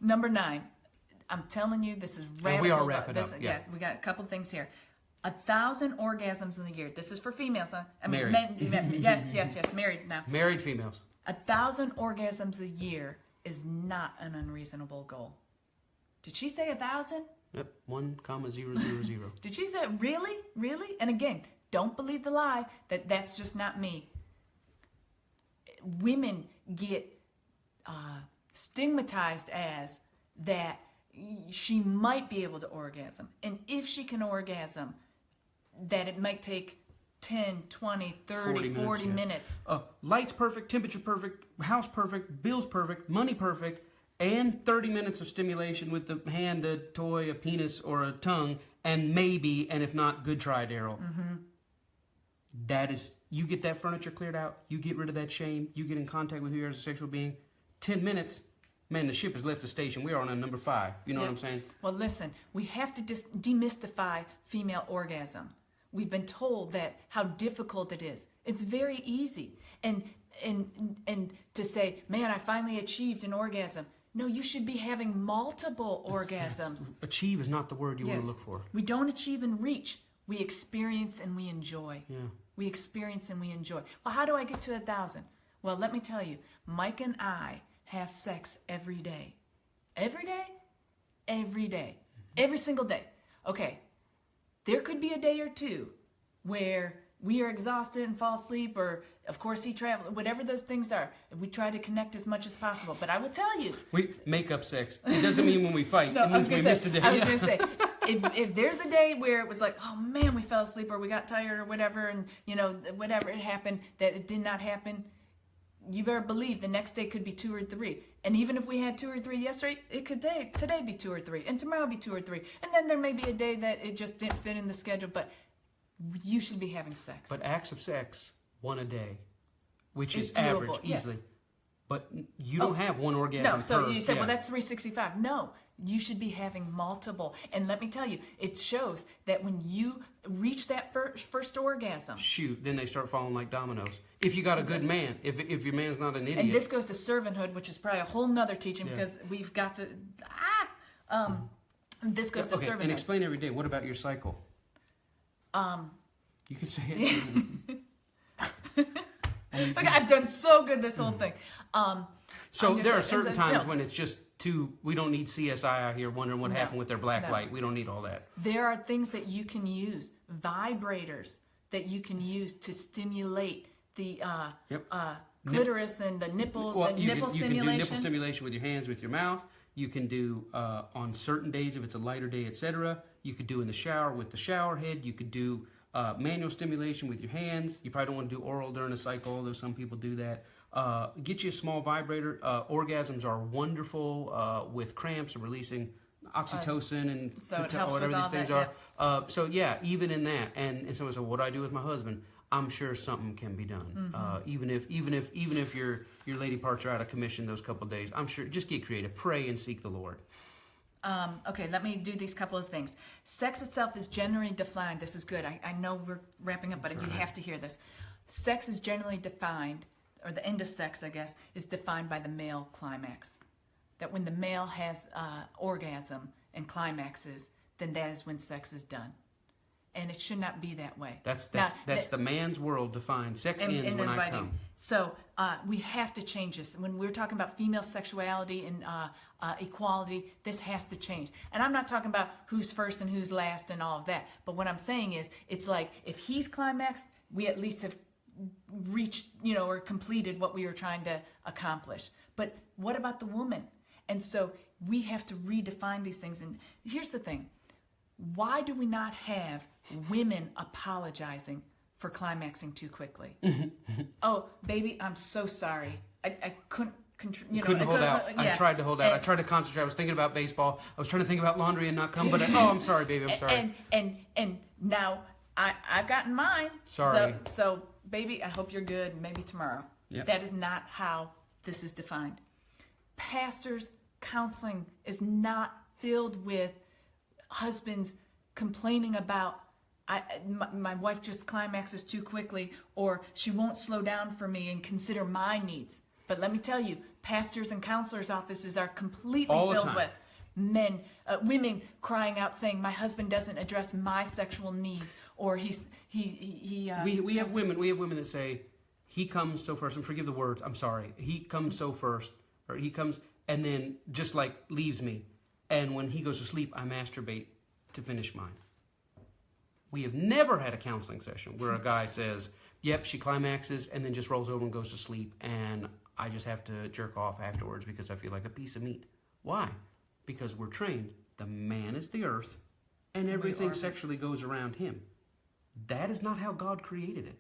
Number 9. I'm telling you, this is radical. We are wrapping up. Yeah, we got a couple things here. 1,000 orgasms in a year. This is for females, huh? I mean, Married. men, yes, married now. Married females. 1,000 orgasms a year is not an unreasonable goal. Did she say 1,000? Yep, 1,000. Did she say really? Really? And again, don't believe the lie that that's just not me. Women get stigmatized as that she might be able to orgasm. And if she can orgasm, that it might take 10, 20, 30, 40 minutes. Lights perfect, temperature perfect, house perfect, bills perfect, money perfect, and 30 minutes of stimulation with the hand, a toy, a penis, or a tongue, and maybe, and if not, good try, Daryl. That is, you get that furniture cleared out, you get rid of that shame, you get in contact with who you are as a sexual being, 10 minutes, man, the ship has left the station. We are on number 5. You know what I'm saying? Well, listen, we have to demystify female orgasm. We've been told that how difficult it is. It's very easy. And to say, man, I finally achieved an orgasm. No, you should be having multiple orgasms. Achieve is not the word you want to look for. We don't achieve and reach. We experience and we enjoy. Yeah. We experience and we enjoy. Well, how do I get to 1,000? Well, let me tell you, Mike and I have sex every day. Every day? Every day. Every single day. Okay. There could be a day or two where we are exhausted and fall asleep, or of course he travels, whatever those things are. We try to connect as much as possible. But I will tell you. We make up sex. It doesn't mean when we fight. No, it means we missed a day. I was going to say, if there's a day where it was like, oh man, we fell asleep or we got tired or whatever, and whatever it happened, that it did not happen, you better believe the next day could be 2 or 3. And even if we had 2 or 3 yesterday, it could today be 2 or 3, and tomorrow be 2 or 3. And then there may be a day that it just didn't fit in the schedule, but you should be having sex. But acts of sex, 1 a day, which is doable, average, yes. easily. But you don't have 1 orgasm No, so per, you said, well, that's 365. No, you should be having multiple. And let me tell you, it shows that when you reach that first orgasm. Shoot, then they start falling like dominoes. If you got a good man, if your man's not an idiot. And this goes to servanthood, which is probably a whole nother teaching because we've got to, this goes to servanthood. And explain every day, what about your cycle? You can say it. Okay, I've done so good this whole thing. So there are certain times when it's just we don't need CSI out here wondering what happened with their black light. We don't need all that. There are things that you can use, vibrators that you can use to stimulate the clitoris and the nipples and nipple stimulation. You can do nipple stimulation with your hands, with your mouth. You can do on certain days if it's a lighter day, etc. You could do in the shower with the shower head. You could do manual stimulation with your hands. You probably don't want to do oral during a cycle, although some people do that. Get you a small vibrator. Orgasms are wonderful with cramps and releasing oxytocin and whatever these things are. So yeah, even in that, and someone said, "What do I do with my husband?" I'm sure something can be done. Even if your lady parts are out of commission those couple of days, I'm sure. Just get creative, pray, and seek the Lord. Okay, let me do these couple of things. Sex itself is generally defined. This is good. I know we're wrapping up, but you have to hear this. Sex is generally defined, or the end of sex, I guess, is defined by the male climax. That when the male has orgasm and climaxes, then that is when sex is done. And it should not be that way. That's the man's world defined. Sex ends when I come. So we have to change this. When we're talking about female sexuality and equality, this has to change. And I'm not talking about who's first and who's last and all of that. But what I'm saying is, it's like if he's climaxed, we at least have reached, or completed what we were trying to accomplish. But what about the woman? And so we have to redefine these things. And here's the thing. Why do we not have women apologizing for climaxing too quickly? Oh, baby, I'm so sorry. I couldn't hold out. I tried to hold out. I tried to concentrate. I was thinking about baseball. I was trying to think about laundry and not come. But I'm sorry, baby. I'm sorry. And now I've gotten mine. Sorry. So baby, I hope you're good. Maybe tomorrow. Yep. That is not how this is defined. Pastors' counseling is not filled with husbands complaining about my wife just climaxes too quickly, or she won't slow down for me and consider my needs. But let me tell you, pastors and counselors' offices are completely All the filled time. with men, women crying out saying, my husband doesn't address my sexual needs, or we have women that say, he comes so first, and forgive the words, I'm sorry, he comes so first, or he comes and then just like leaves me, and when he goes to sleep I masturbate to finish mine. We have never had a counseling session where a guy says, yep, she climaxes and then just rolls over and goes to sleep, and I just have to jerk off afterwards because I feel like a piece of meat. Why? Because we're trained. The man is the earth, and everything sexually goes around him. That is not how God created it.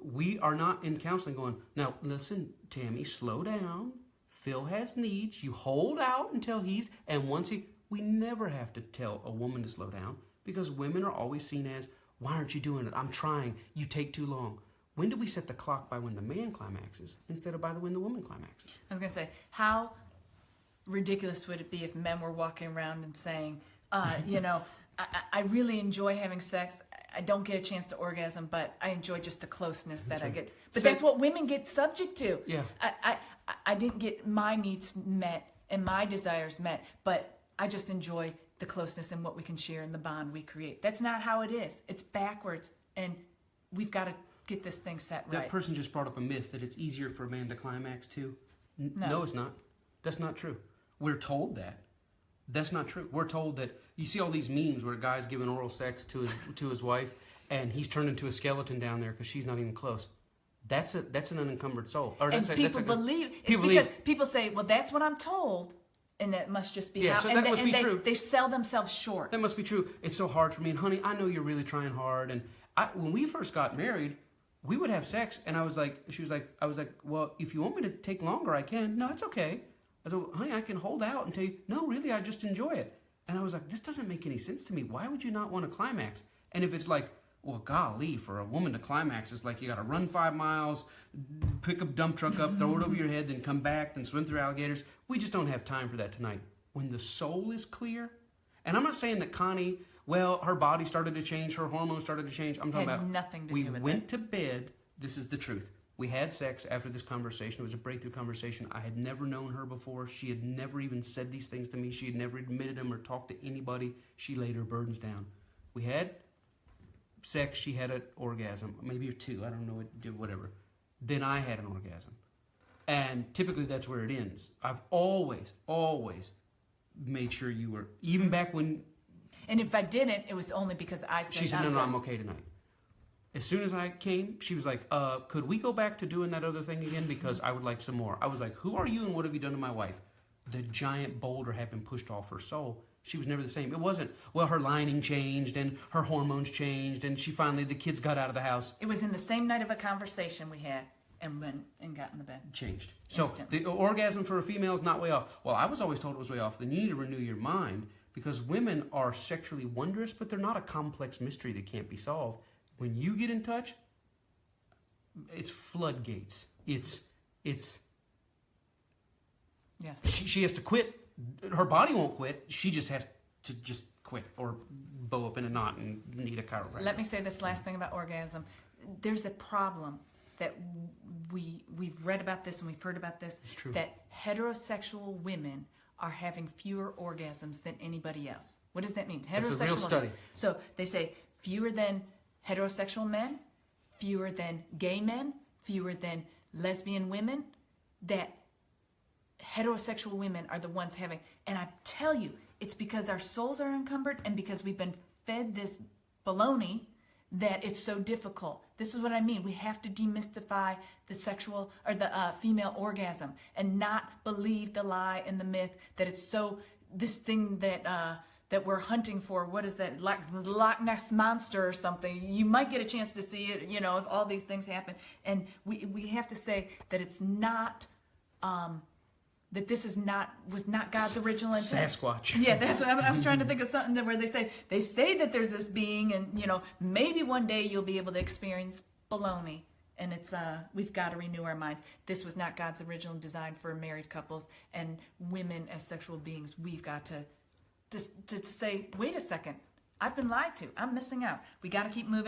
We are not in counseling going, now listen, Tammy, slow down. Phil has needs. You hold out until and once we never have to tell a woman to slow down, because women are always seen as, why aren't you doing it? I'm trying. You take too long. When do we set the clock by when the man climaxes instead of by when the woman climaxes? I was going to say, how ridiculous would it be if men were walking around and saying, I really enjoy having sex. I don't get a chance to orgasm, but I enjoy just the closeness that I get. But that's what women get subject to. Yeah. I didn't get my needs met and my desires met, but I just enjoy the closeness and what we can share and the bond we create. That's not how it is. It's backwards, and we've got to get this thing set right. That person just brought up a myth that it's easier for a man to climax too. No, it's not. That's not true. We're told that. That's not true. We're told that. You see all these memes where a guy's giving oral sex to his wife, and he's turned into a skeleton down there because she's not even close. That's an unencumbered soul. People believe because people say, well, that's what I'm told. And that must just be how. So that must be true. They sell themselves short. That must be true. It's so hard for me. And honey, I know you're really trying hard. And when we first got married, we would have sex, and I was like, well, if you want me to take longer, I can. No, it's okay. I said, honey, I can hold out and tell you, no, really, I just enjoy it. And I was like, this doesn't make any sense to me. Why would you not want to climax? And if it's like, well, golly, for a woman to climax, it's like you got to run 5 miles, pick a dump truck up, throw it over your head, then come back, then swim through alligators. We just don't have time for that tonight. When the soul is clear, and I'm not saying that Connie, well, her body started to change, her hormones started to change. I'm talking about nothing to we do with went to bed. This is the truth. We had sex after this conversation. It was a breakthrough conversation. I had never known her before. She had never even said these things to me. She had never admitted them or talked to anybody. She laid her burdens down. We had sex. She had an orgasm, maybe 2. I don't know, whatever. Then I had an orgasm. And typically that's where it ends. I've always made sure you were, even back when... And if I didn't, it was only because I said... She said, no, I'm okay tonight. As soon as I came, she was like, could we go back to doing that other thing again? Because I would like some more. I was like, who are you and what have you done to my wife? The giant boulder had been pushed off her soul. She was never the same. It wasn't, well, her lining changed and her hormones changed and the kids got out of the house. It was in the same night of a conversation we had and went and got in the bed. Changed. So instantly. The orgasm for a female is not way off. Well, I was always told it was way off. Then you need to renew your mind, because women are sexually wondrous, but they're not a complex mystery that can't be solved. When you get in touch, it's floodgates. It's yes. She has to quit. Her body won't quit. She just has to just quit or bow up in a knot and need a chiropractor. Let me say this last thing about orgasm. There's a problem that we've read about this and we've heard about this. It's true. That heterosexual women are having fewer orgasms than anybody else. What does that mean? It's a real study. So they say fewer than heterosexual men, fewer than gay men, fewer than lesbian women, that heterosexual women are the ones having, and I tell you, it's because our souls are encumbered and because we've been fed this baloney that it's so difficult. This is what I mean. We have to demystify the sexual or the female orgasm and not believe the lie and the myth that it's so, this thing that we're hunting for. What is that? Loch Ness Monster or something. You might get a chance to see it, if all these things happen. And we have to say that it's not, that this was not God's original intent. Sasquatch. Yeah, that's what I was trying to think of something where they say that there's this being, and maybe one day you'll be able to experience baloney. And it's we've got to renew our minds. This was not God's original design for married couples and women as sexual beings. We've got to say, wait a second, I've been lied to. I'm missing out. We got to keep moving.